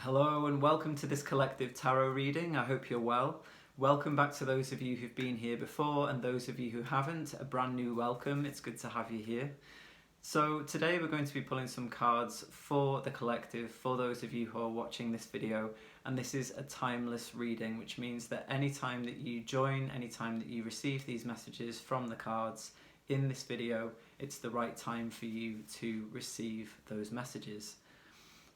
Hello and welcome to this collective tarot reading. I hope you're well. Welcome back to those of you who've been here before, and those of you who haven't, a brand new welcome. It's good to have you here. So today we're going to be pulling some cards for the collective, for those of you who are watching this video, and this is a timeless reading, which means that anytime that you join, anytime that you receive these messages from the cards in this video, it's the right time for you to receive those messages.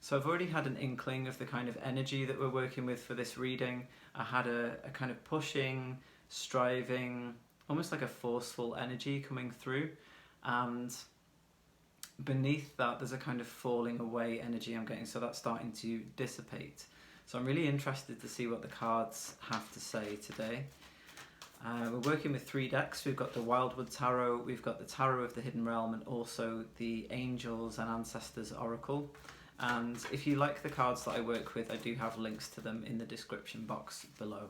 So I've already had an inkling of the kind of energy that we're working with for this reading. I had a kind of pushing, striving, almost like a forceful energy coming through, and beneath that there's a kind of falling away energy I'm getting, so that's starting to dissipate. So I'm really interested to see what the cards have to say today. We're working with 3 decks. We've got the Wildwood Tarot, we've got the Tarot of the Hidden Realm, and also the Angels and Ancestors Oracle. And if you like the cards that I work with, I do have links to them in the description box below.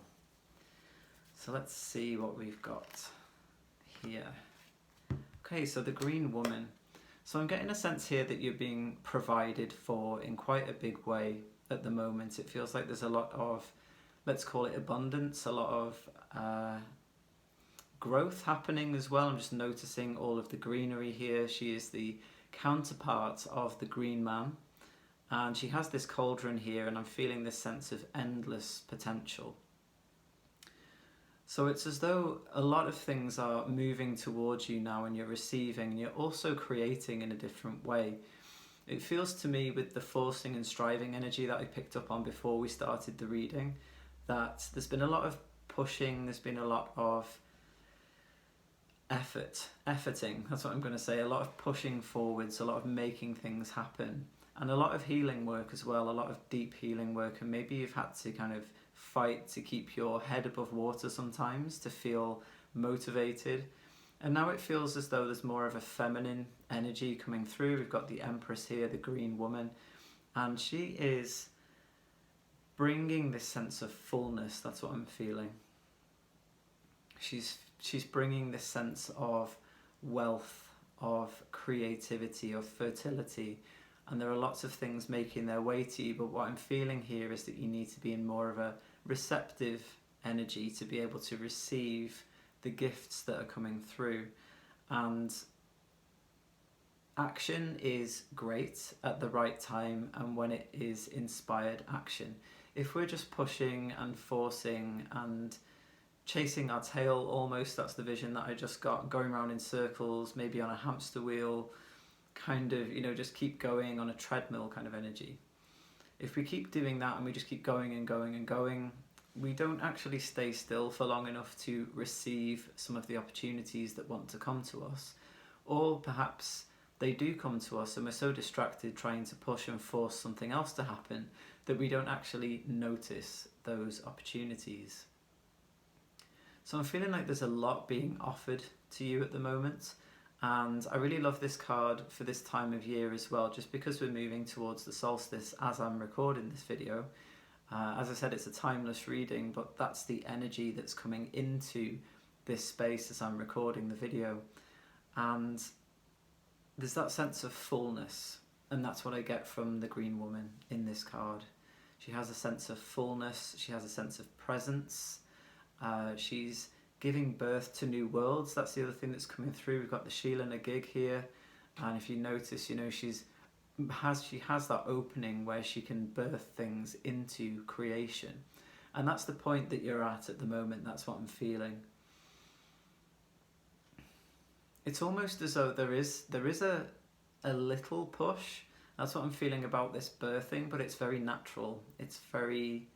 So let's see what we've got here. Okay, so the Green Woman. So I'm getting a sense here that you're being provided for in quite a big way at the moment. It feels like there's a lot of, let's call it abundance, a lot of growth happening as well. I'm just noticing all of the greenery here. She is the counterpart of the Green Man. And she has this cauldron here, and I'm feeling this sense of endless potential. So it's as though a lot of things are moving towards you now, and you're receiving, and you're also creating in a different way. It feels to me, with the forcing and striving energy that I picked up on before we started the reading, that there's been a lot of pushing, there's been a lot of efforting, that's what I'm going to say, a lot of pushing forwards, a lot of making things happen. And a lot of healing work as well, a lot of deep healing work, and maybe you've had to kind of fight to keep your head above water sometimes, to feel motivated. And now it feels as though there's more of a feminine energy coming through. We've got the Empress here, the Green Woman, and she is bringing this sense of fullness. That's what I'm feeling. She's bringing this sense of wealth, of creativity, of fertility. And there are lots of things making their way to you, but what I'm feeling here is that you need to be in more of a receptive energy to be able to receive the gifts that are coming through. And action is great at the right time, and when it is inspired action. If we're just pushing and forcing and chasing our tail almost, that's the vision that I just got, going around in circles, maybe on a hamster wheel, kind of, just keep going on a treadmill kind of energy. If we keep doing that and we just keep going and going and going, we don't actually stay still for long enough to receive some of the opportunities that want to come to us. Or perhaps they do come to us and we're so distracted trying to push and force something else to happen that we don't actually notice those opportunities. So I'm feeling like there's a lot being offered to you at the moment. And I really love this card for this time of year as well, just because we're moving towards the solstice as I'm recording this video. As I said, it's a timeless reading, but that's the energy that's coming into this space as I'm recording the video. And there's that sense of fullness, and that's what I get from the Green Woman in this card. She has a sense of fullness, she has a sense of presence, she's giving birth to new worlds. That's the other thing that's coming through. We've got the Sheila na gig here, and if you notice, she has that opening where she can birth things into creation, and that's the point that you're at the moment. That's what I'm feeling. It's almost as though there is a little push. That's what I'm feeling about this birthing, but it's very natural. It's very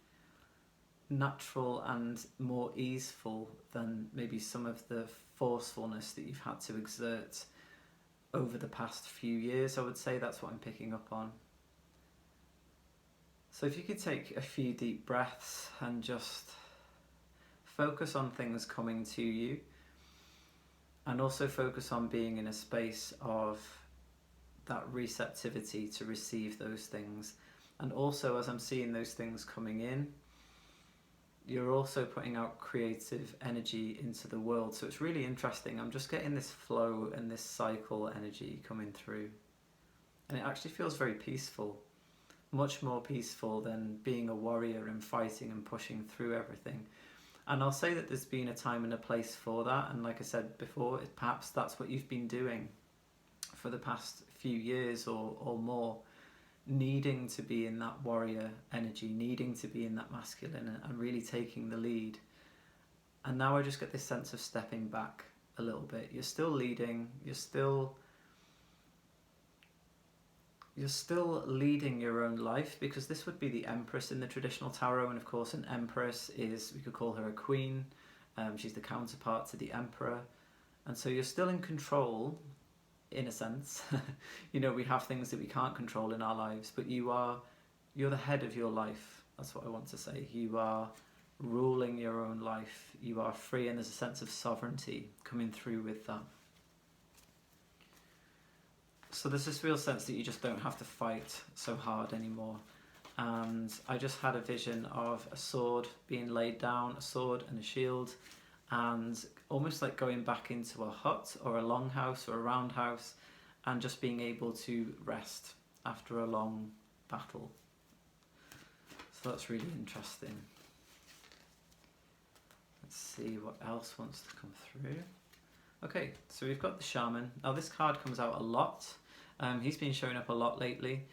natural and more easeful than maybe some of the forcefulness that you've had to exert over the past few years. I would say that's what I'm picking up on. So if you could take a few deep breaths and just focus on things coming to you, and also focus on being in a space of that receptivity to receive those things. And also, as I'm seeing those things coming in, you're also putting out creative energy into the world. So it's really interesting. I'm just getting this flow and this cycle energy coming through. And it actually feels very peaceful. much more peaceful than being a warrior and fighting and pushing through everything. And I'll say that there's been a time and a place for that, and like I said before, perhaps that's what you've been doing for the past few years or more, needing to be in that warrior energy, needing to be in that masculine and really taking the lead. And now I just get this sense of stepping back a little bit. You're still leading, you're still leading your own life, because this would be the Empress in the traditional tarot, and of course an Empress is, we could call her a queen. She's the counterpart to the Emperor, and so you're still in control in a sense. You know, we have things that we can't control in our lives, but you're the head of your life. That's what I want to say. You are ruling your own life. You are free, and there's a sense of sovereignty coming through with that. So there's this real sense that you just don't have to fight so hard anymore. And I just had a vision of a sword being laid down, a sword and a shield, and almost like going back into a hut or a longhouse or a roundhouse, and just being able to rest after a long battle. So that's really interesting. Let's see what else wants to come through. Okay, so we've got the Shaman. Now this card comes out a lot. He's been showing up a lot lately,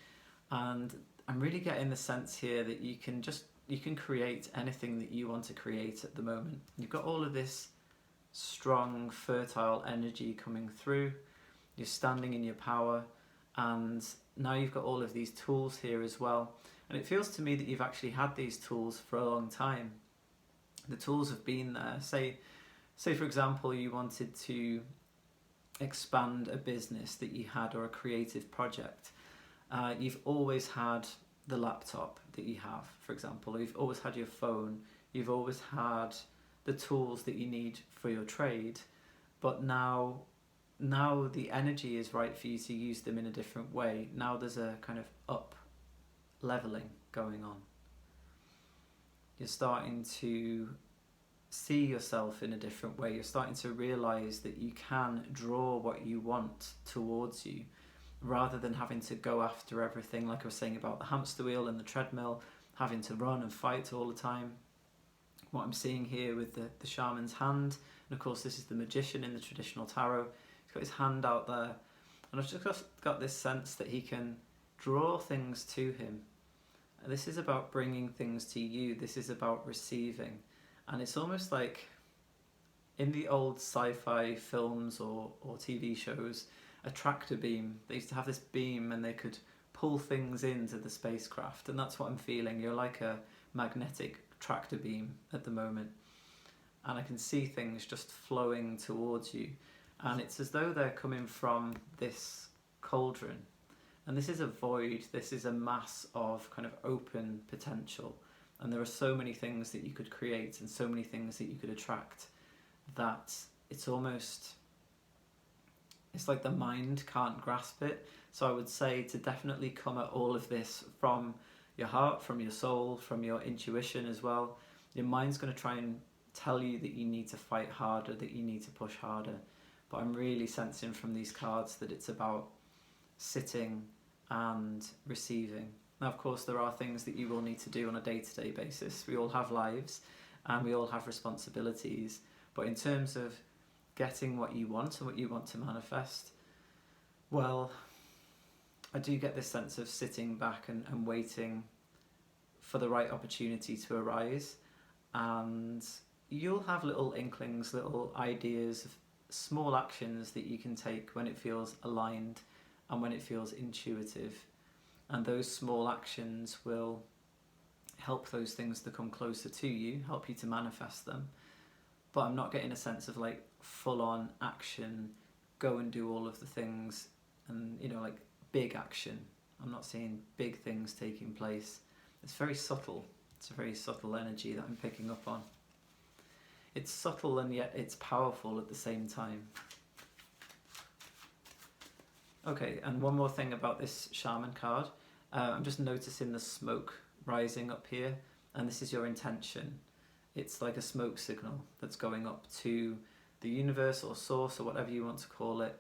and I'm really getting the sense here that you can create anything that you want to create at the moment. You've got all of this strong, fertile energy coming through. You're standing in your power, and now you've got all of these tools here as well. And it feels to me that you've actually had these tools for a long time. The tools have been there. Say for example, you wanted to expand a business that you had, or a creative project. You've always had the laptop that you have, for example, or you've always had your phone, you've always had the tools that you need for your trade, but now the energy is right for you to use them in a different way. Now there's a kind of up leveling going on. You're starting to see yourself in a different way. You're starting to realize that you can draw what you want towards you, rather than having to go after everything, like I was saying about the hamster wheel and the treadmill, having to run and fight all the time. What I'm seeing here with the shaman's hand, and of course this is the magician in the traditional tarot, he's got his hand out there, and I've just got this sense that he can draw things to him. This is about bringing things to you. This is about receiving. And it's almost like in the old sci-fi films or TV shows, a tractor beam. They used to have this beam and they could pull things into the spacecraft, and that's what I'm feeling. You're like a magnetic tractor beam at the moment, and I can see things just flowing towards you, and it's as though they're coming from this cauldron, and this is a void, this is a mass of kind of open potential. And there are so many things that you could create and so many things that you could attract that it's like the mind can't grasp it. So I would say to definitely come at all of this from your heart, from your soul, from your intuition as well. Your mind's going to try and tell you that you need to fight harder, that you need to push harder. But I'm really sensing from these cards that it's about sitting and receiving. Now, of course, there are things that you will need to do on a day-to-day basis. We all have lives and we all have responsibilities. But in terms of getting what you want and what you want to manifest, well, I do get this sense of sitting back and waiting for the right opportunity to arise. And you'll have little inklings, little ideas of small actions that you can take when it feels aligned and when it feels intuitive. And those small actions will help those things to come closer to you, help you to manifest them. But I'm not getting a sense of like full-on action, go and do all of the things, and like big action. I'm not seeing big things taking place. It's very subtle. It's a very subtle energy that I'm picking up on. It's subtle and yet it's powerful at the same time. Okay, and one more thing about this shaman card. I'm just noticing the smoke rising up here, and this is your intention. It's like a smoke signal that's going up to the universe or source or whatever you want to call it.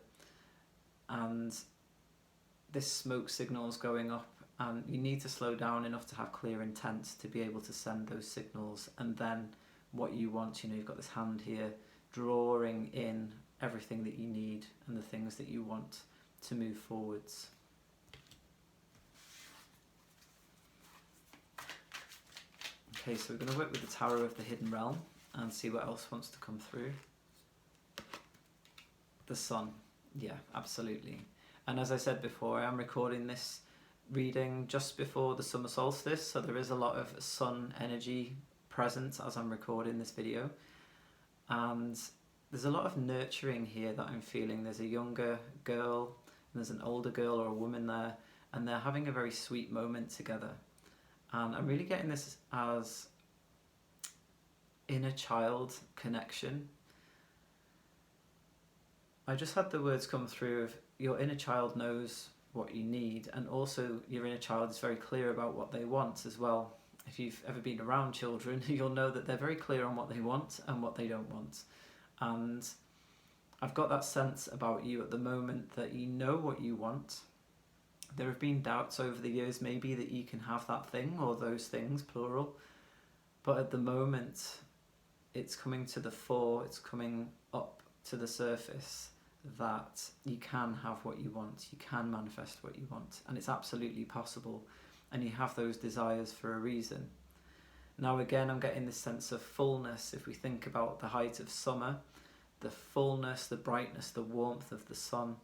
And this smoke signal is going up and you need to slow down enough to have clear intent to be able to send those signals. And then what you want, you've got this hand here drawing in everything that you need and the things that you want to move forwards. Okay, so we're going to work with the Tarot of the Hidden Realm and see what else wants to come through. The Sun. Yeah, absolutely. And as I said before, I am recording this reading just before the summer solstice, so there is a lot of sun energy present as I'm recording this video. And there's a lot of nurturing here that I'm feeling. There's a younger girl, and there's an older girl or a woman there, and they're having a very sweet moment together. And I'm really getting this as inner child connection. I just had the words come through of your inner child knows what you need, and also your inner child is very clear about what they want as well. If you've ever been around children, you'll know that they're very clear on what they want and what they don't want. And I've got that sense about you at the moment that you know what you want. There have been doubts over the years maybe that you can have that thing or those things, plural. But at the moment, it's coming to the fore, it's coming up to the surface that you can have what you want, you can manifest what you want, and it's absolutely possible, and you have those desires for a reason. Now again, I'm getting this sense of fullness. If we think about the height of summer, the fullness, the brightness, the warmth of the sun,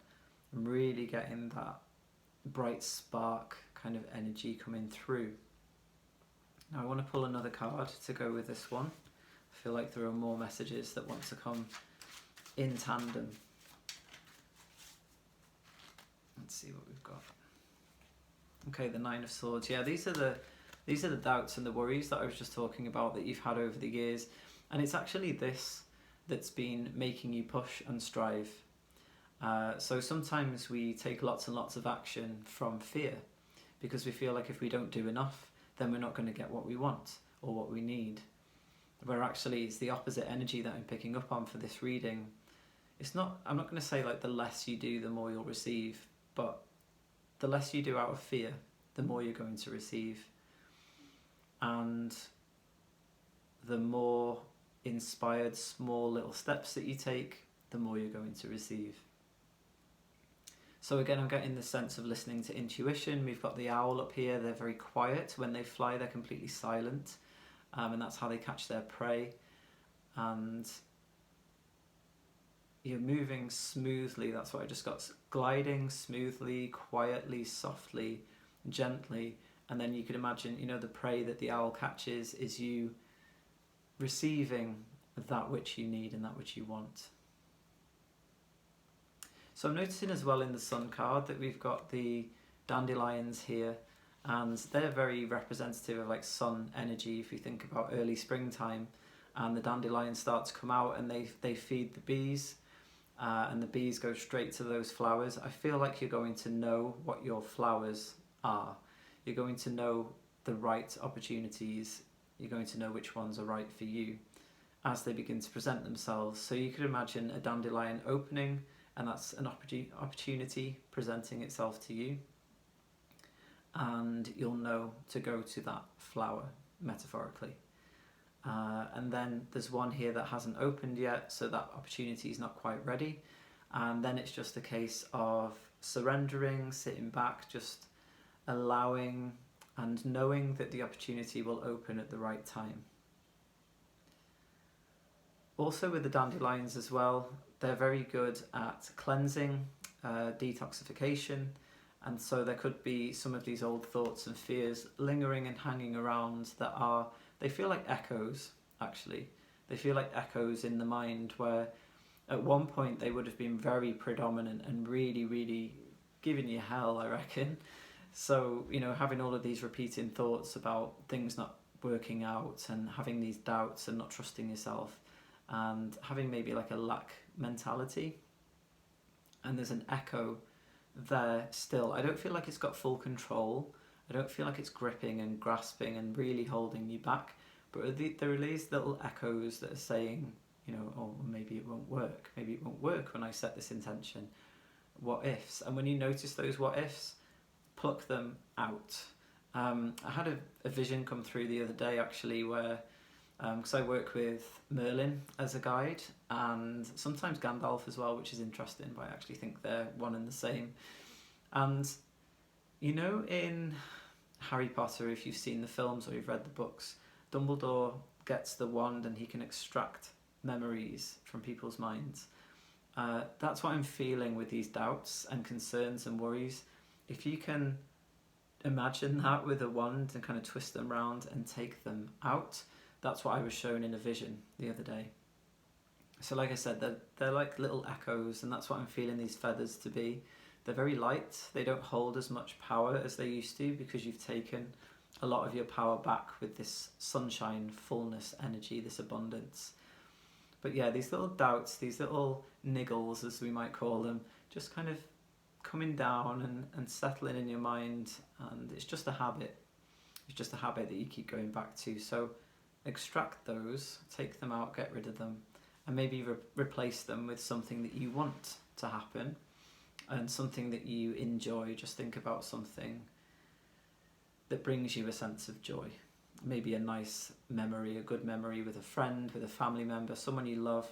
I'm really getting that bright spark kind of energy coming through. Now I want to pull another card to go with this one. I feel like there are more messages that want to come in tandem. Let's see what we've got. Okay, the Nine of Swords. Yeah, these are the doubts and the worries that I was just talking about that you've had over the years, and it's actually this that's been making you push and strive. So sometimes we take lots and lots of action from fear because we feel like if we don't do enough, then we're not going to get what we want or what we need. Where actually it's the opposite energy that I'm picking up on for this reading. It's not, I'm not going to say like the less you do, the more you'll receive, but the less you do out of fear, the more you're going to receive. And the more inspired small little steps that you take, the more you're going to receive. So again, I'm getting the sense of listening to intuition. We've got the owl up here. They're very quiet. When they fly, they're completely silent. And that's how they catch their prey. And you're moving smoothly. That's what I just got. Gliding smoothly, quietly, softly, gently. And then you could imagine, the prey that the owl catches is you receiving that which you need and that which you want. So I'm noticing as well in the Sun card that we've got the dandelions here, and they're very representative of like sun energy. If you think about early springtime, and the dandelions start to come out and they feed the bees, and the bees go straight to those flowers. I feel like you're going to know what your flowers are. You're going to know the right opportunities. You're going to know which ones are right for you as they begin to present themselves. So you could imagine a dandelion opening, and that's an opportunity presenting itself to you. And you'll know to go to that flower, metaphorically. And then there's one here that hasn't opened yet, so that opportunity is not quite ready. And then it's just a case of surrendering, sitting back, just allowing and knowing that the opportunity will open at the right time. Also with the dandelions as well, they're very good at cleansing, detoxification, and so there could be some of these old thoughts and fears lingering and hanging around that they feel like echoes, actually. They feel like echoes in the mind where at one point they would have been very predominant and really, really giving you hell, I reckon. So, having all of these repeating thoughts about things not working out and having these doubts and not trusting yourself and having maybe like a lack mentality. And there's an echo there still. I don't feel like it's got full control. I don't feel like it's gripping and grasping and really holding you back. But there are these little echoes that are saying, oh, maybe it won't work. Maybe it won't work when I set this intention. What ifs? And when you notice those what ifs, pluck them out. I had a vision come through the other day actually where, because I work with Merlin as a guide and sometimes Gandalf as well, which is interesting, but I actually think they're one and the same. And you know, in Harry Potter, if you've seen the films or you've read the books, Dumbledore gets the wand and he can extract memories from people's minds. That's what I'm feeling with these doubts and concerns and worries. If you can imagine that with a wand and kind of twist them around and take them out, that's what I was shown in a vision the other day. So like I said, they're like little echoes, and that's what I'm feeling these feathers to be. They're very light, they don't hold as much power as they used to because you've taken a lot of your power back with this sunshine, fullness, energy, this abundance. But yeah, these little doubts, these little niggles as we might call them, just kind of coming down and settling in your mind, and it's just a habit. It's just a habit that you keep going back to. So extract those, take them out, get rid of them, and maybe replace them with something that you want to happen and something that you enjoy. Just think about something that brings you a sense of joy. Maybe a nice memory, a good memory with a friend, with a family member, someone you love,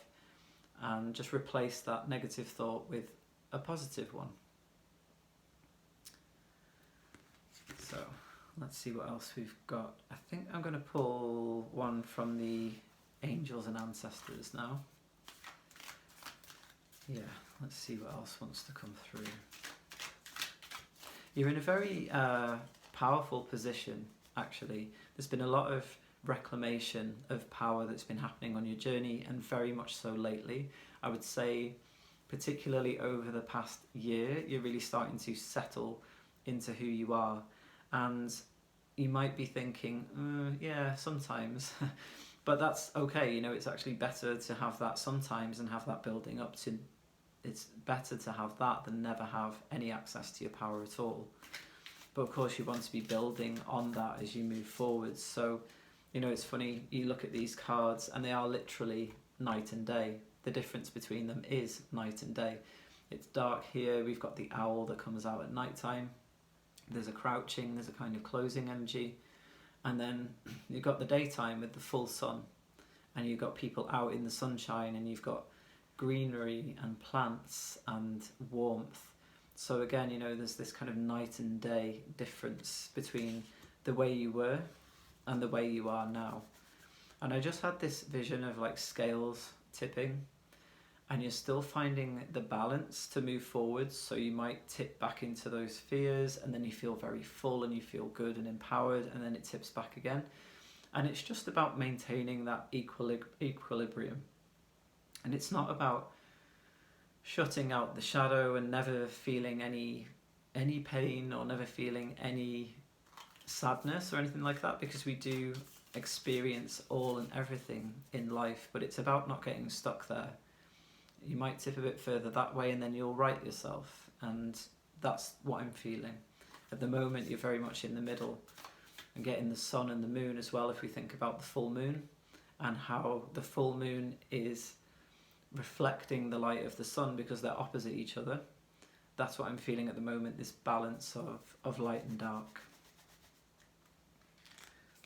and just replace that negative thought with a positive one. So let's see what else we've got. I think I'm going to pull one from the angels and ancestors now. Yeah, let's see what else wants to come through. You're in a very powerful position, actually. There's been a lot of reclamation of power that's been happening on your journey, and very much so lately. I would say, particularly over the past year, you're really starting to settle into who you are. And you might be thinking, yeah, sometimes. But that's okay, you know, it's actually better to have that sometimes and have that building up to. It's better to have that than never have any access to your power at all. But of course you want to be building on that as you move forward. So, you know, it's funny, you look at these cards and they are literally night and day. The difference between them is night and day. It's dark here, we've got the owl that comes out at night time. There's a crouching, there's a kind of closing energy. And then you've got the daytime with the full sun. And you've got people out in the sunshine, and you've got greenery and plants and warmth. So again, you know, there's this kind of night and day difference between the way you were and the way you are now. And I just had this vision of like scales tipping, and you're still finding the balance to move forwards. So you might tip back into those fears, and then you feel very full and you feel good and empowered, and then it tips back again. And it's just about maintaining that equilibrium. And it's not about shutting out the shadow and never feeling any pain or never feeling any sadness or anything like that, because we do experience all and everything in life, but it's about not getting stuck there. You might tip a bit further that way and then you'll right yourself, and that's what I'm feeling. At the moment you're very much in the middle, and getting the sun and the moon as well. If we think about the full moon and how the full moon is reflecting the light of the sun because they're opposite each other, that's what I'm feeling at the moment, this balance of light and dark.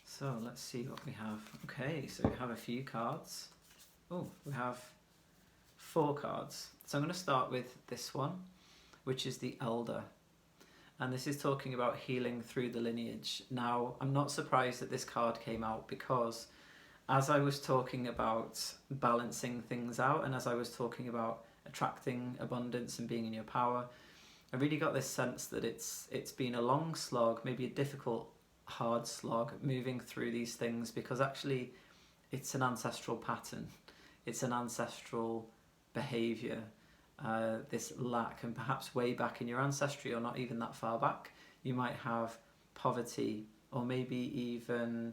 So let's see what we have. Okay, so we have a few cards. Oh, we have 4 cards. So I'm going to start with this one, which is the Elder. And this is talking about healing through the lineage. Now, I'm not surprised that this card came out, because as I was talking about balancing things out, and as I was talking about attracting abundance and being in your power, I really got this sense that it's been a long slog, maybe a difficult, hard slog, moving through these things, because actually it's an ancestral pattern. It's an ancestral behaviour, this lack, and perhaps way back in your ancestry, or not even that far back, you might have poverty, or maybe even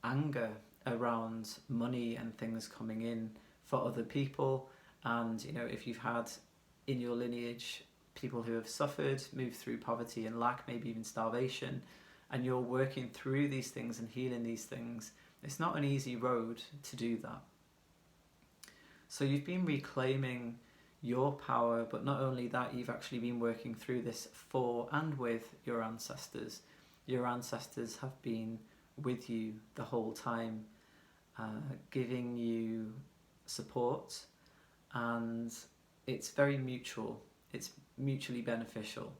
anger around money and things coming in for other people. And you know, if you've had in your lineage people who have suffered, moved through poverty and lack, maybe even starvation, and you're working through these things and healing these things, it's not an easy road to do that. So you've been reclaiming your power, but not only that, you've actually been working through this for and with your ancestors. Your ancestors have been with you the whole time, giving you support, and it's very mutual. It's mutually beneficial.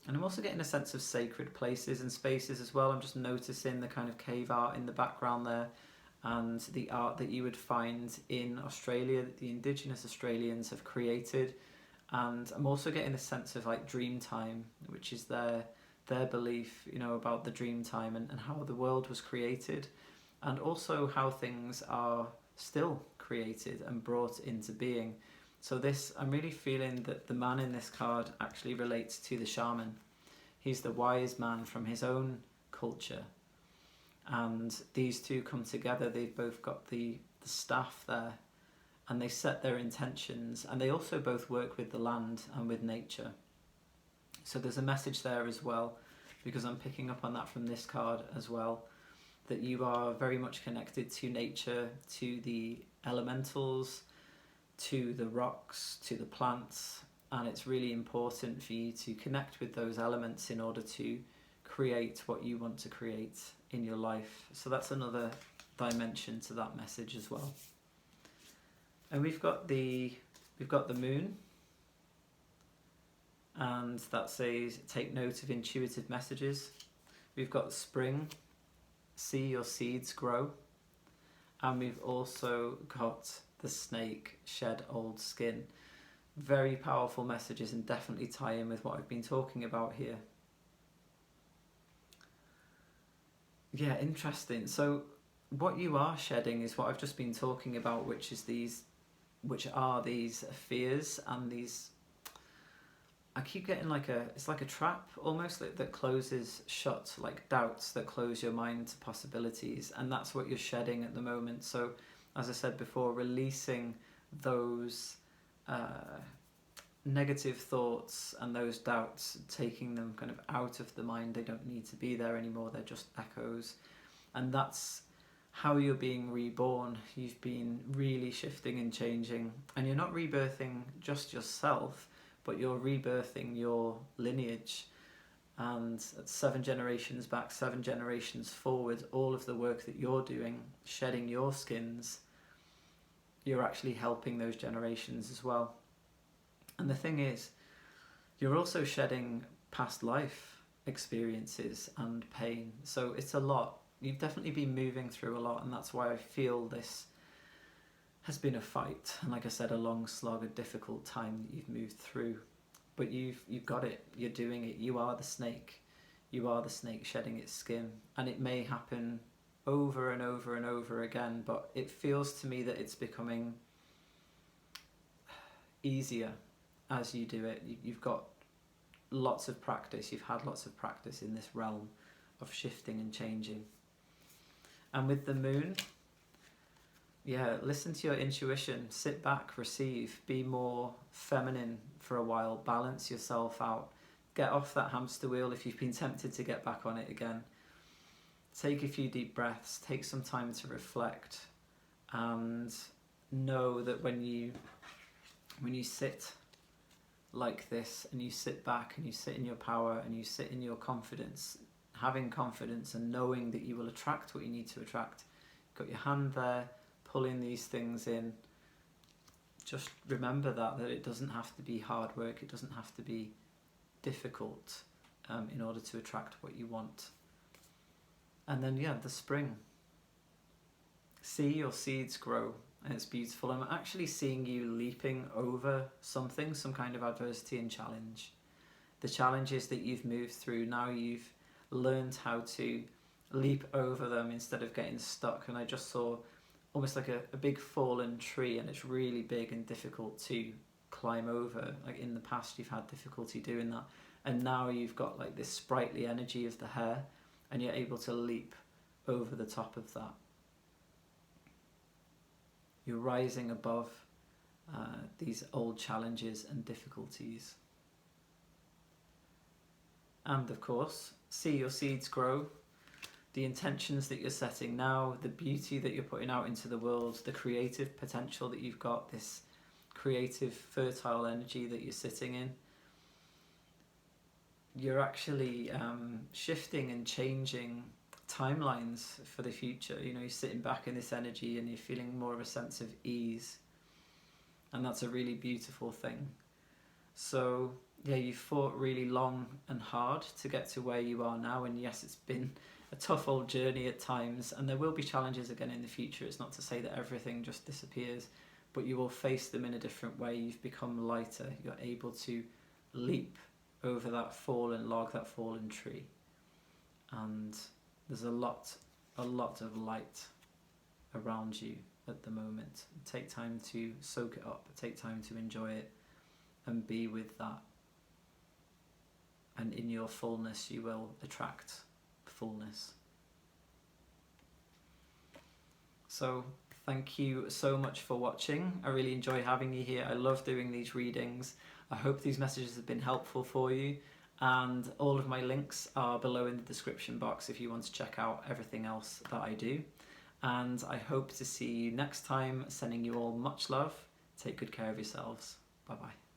And I'm also getting a sense of sacred places and spaces as well. I'm just noticing the kind of cave art in the background there, and the art that you would find in Australia that the Indigenous Australians have created. And I'm also getting a sense of like dream time, which is their belief, you know, about the dream time and how the world was created, and also how things are still created and brought into being. So this, I'm really feeling that the man in this card actually relates to the shaman. He's the wise man from his own culture. And these two come together. They've both got the staff there, and they set their intentions, and they also both work with the land and with nature. So there's a message there as well, because I'm picking up on that from this card as well, that you are very much connected to nature, to the elementals, to the rocks, to the plants, and it's really important for you to connect with those elements in order to create what you want to create in your life. So that's another dimension to that message as well. And we've got the moon, and that says take note of intuitive messages. We've got spring, see your seeds grow, and we've also got the snake, shed old skin. Very powerful messages, and definitely tie in with what I've been talking about here. Yeah, interesting. So what you are shedding is what I've just been talking about, which are these fears and these, I keep getting it's like a trap almost that closes shut, like doubts that close your mind to possibilities, and that's what you're shedding at the moment. So as I said before, releasing those negative thoughts and those doubts, taking them kind of out of the mind. They don't need to be there anymore, they're just echoes. And that's how you're being reborn. You've been really shifting and changing, and you're not rebirthing just yourself, but you're rebirthing your lineage. And 7 generations back, 7 generations forward, all of the work that you're doing, shedding your skins, you're actually helping those generations as well. And the thing is, you're also shedding past life experiences and pain. So it's a lot. You've definitely been moving through a lot, and that's why I feel this has been a fight. And like I said, a long slog, a difficult time that you've moved through. But you've got it. You're doing it. You are the snake. You are the snake shedding its skin. And it may happen over and over and over again, but it feels to me that it's becoming easier as you do it. You've got lots of practice. You've had lots of practice in this realm of shifting and changing. And with the moon, yeah, listen to your intuition, sit back, receive, be more feminine for a while, balance yourself out, get off that hamster wheel if you've been tempted to get back on it again. Take a few deep breaths, take some time to reflect, and know that when you sit like this, and you sit back and you sit in your power and you sit in your confidence, having confidence and knowing that you will attract what you need to attract. You've got your hand there, pulling these things in. Just remember that it doesn't have to be hard work, it doesn't have to be difficult in order to attract what you want. And then, yeah, the spring. See your seeds grow, and it's beautiful. I'm actually seeing you leaping over something, some kind of adversity and challenge. The challenges that you've moved through, now you've learned how to leap over them instead of getting stuck. And I just saw almost like a big fallen tree, and it's really big and difficult to climb over. Like in the past you've had difficulty doing that, and now you've got like this sprightly energy of the hair, and you're able to leap over the top of that. You're rising above these old challenges and difficulties. And of course, see your seeds grow. the intentions that you're setting now, the beauty that you're putting out into the world, the creative potential that you've got, this creative, fertile energy that you're sitting in, you're actually shifting and changing timelines for the future. You know, you're sitting back in this energy and you're feeling more of a sense of ease. And that's a really beautiful thing. So, yeah, you've fought really long and hard to get to where you are now. And yes, it's been a tough old journey at times, and there will be challenges again in the future. It's not to say that everything just disappears, but you will face them in a different way. You've become lighter. You're able to leap over that fallen log, that fallen tree. And there's a lot of light around you at the moment. Take time to soak it up, take time to enjoy it, and be with that. And in your fullness, you will attract fullness. So thank you so much for watching. I really enjoy having you here. I love doing these readings. I hope these messages have been helpful for you, and all of my links are below in the description box if you want to check out everything else that I do. And I hope to see you next time. Sending you all much love. Take good care of yourselves. Bye bye.